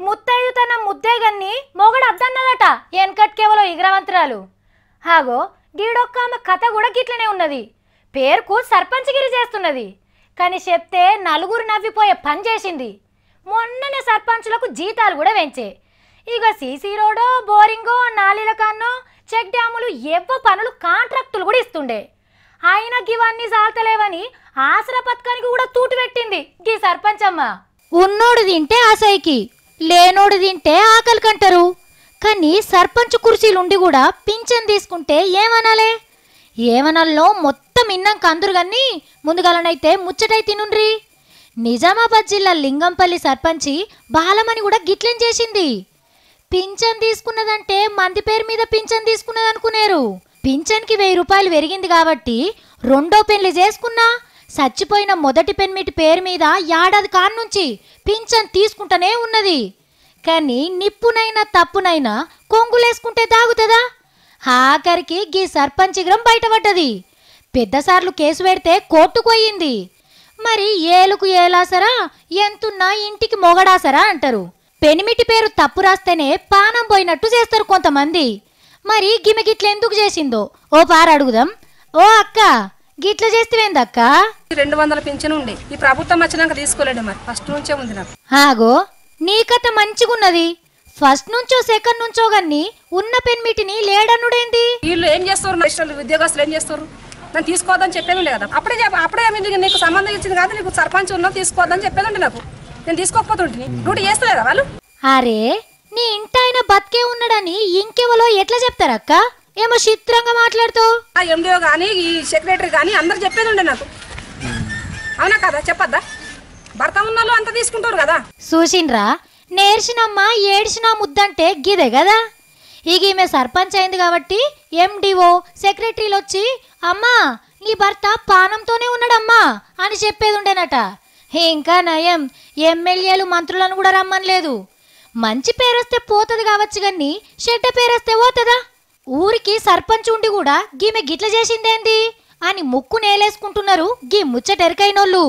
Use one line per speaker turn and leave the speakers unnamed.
ముత్తైదు తన ముద్దే గన్ని మొగడు అద్దన్నదట ఎన్కట్కేవలో ఇగ్రవంతురాలు. హాగో గీడొక్క కథ కూడా గిట్లనే ఉన్నది. పేరుకు సర్పంచ్గిరి చేస్తున్నది కానీ చెప్తే నలుగురు నవ్విపోయే పని చేసింది. మొన్ననే సర్పంచులకు జీతాలు కూడా పెంచే. ఇక సీసీ రోడో బోరింగో నాలీల కన్నో చెక్ డ్యాములు ఎవ్వ పనులు కాంట్రాక్టులు కూడా ఇస్తుండే. అయినా గివన్నీ సాల్తలేవని ఆసరా పథకానికి కూడా తూటు పెట్టింది గీ సర్పంచమ్మ.
ఉన్నోడు తింటే ఆశైకి, లేనోడు తింటే ఆకలి కంటారు. కానీ సర్పంచ్ కుర్చీలుండి కూడా పింఛన్ తీసుకుంటే ఏమనాలే? ఏమనాల్లో మొత్తం ఇన్నాక అందరు కానీ ముందుగాలనైతే ముచ్చటై తినుండ్రి. నిజామాబాద్ జిల్లా లింగంపల్లి సర్పంచి బాలమని కూడా గిట్లేం చేసింది. పింఛన్ తీసుకున్నదంటే మంది పేరు మీద పింఛన్ తీసుకున్నది అనుకునేరు. పింఛన్కి 1000 రూపాయలు పెరిగింది కాబట్టి రెండో పెళ్లి చేసుకున్నా చచ్చిపోయిన మొదటి పెన్మిటి పేరు మీద ఏడాది కాన్నుంచి పింఛన్ తీసుకుంటూనే ఉన్నది. కానీ నిప్పునైనా తప్పునైనా కొంగులేసుకుంటే తాగుతుందా? ఆఖరికి గీ సర్పంచ్ ఇగ్రం బయటపడ్డది. పెద్దసార్లు కేసు పెడితే కోర్టుకు పోయింది. మరి ఏలుకు ఏలాసరా ఎంతున్నా ఇంటికి మొగడాసరా అంటారు. పెనిమిటి పేరు తప్పు రాస్తేనే పానం పోయినట్టు చేస్తారు కొంతమంది. మరి గిమె గిట్ల ఎందుకు చేసిందో ఓ పార అడుగుదాం. ఓ అక్క, గిట్ల చేస్తేవేందక్క?
200 పింఛన్ ఉండే, ఈ ప్రభుత్వం వచ్చినాక తీసుకోలేడు. మరి ఫస్ట్ నుంచే ఉంది నాకు.
ఆగో నీ కథ మంచిగున్నది. ఫస్ట్ నుంచో సెకండ్ నుంచో గన్ని ఉన్న పెన్మిటిని లేడన్నుడేంది?
వీళ్ళు ఏం చేస్తారు, నేషనల్ ఉద్యోగస్తులు ఏం చేస్తారు? నన్ను తీసుకోవద్దని చెప్పేది కదా. అప్పుడే నీకు సంబంధం ఇచ్చింది కాదు, నీకు సర్పంచ్ ఉన్నా తీసుకోవద్దని చెప్పేది నాకు. నేను తీసుకోకపోతుంటే డ్యూటీ చేస్తలేదా వాళ్ళు?
అరే నీ ఇంటాయన బతికే ఉన్నాడని ఇంకెవలో ఎట్లా చెప్తారక్క? ఏమో చిత్రంగా మాట్లాడుతావు.
ఆ ఎండిఓ కానీ ఈ సెక్రటరీ కానీ అందరు చెప్పేది ఉండే నాకు. అవునా కదా? చెప్పద్దా? భర్త ఉన్నాళ్ళు అంత తీసుకుంటారు కదా.
చూసిండ్రా, నేర్చినమ్మా ఏడ్చినా ముద్దంటే గిదే కదా. ఇక ఈమె సర్పంచ్ అయింది కాబట్టి ఎండిఓ సెక్రటరీలు వచ్చి అమ్మా నీ భర్త పానంతోనే ఉన్నాడమ్మా అని చెప్పేది ఉండేనట. ఇంకా నయం ఎమ్మెల్యేలు మంత్రులను కూడా రమ్మనలేదు. మంచి పేరొస్తే పోతుంది కావచ్చు కానీ చెడ్డ పేరొస్తే పోతుందా? ఊరికి సర్పంచ్ ఉండి కూడా గీమె గిట్ల చేసిందేంది అని ముక్కు నేలేసుకుంటున్నారు గీ ముచ్చటెరకైనోళ్ళు.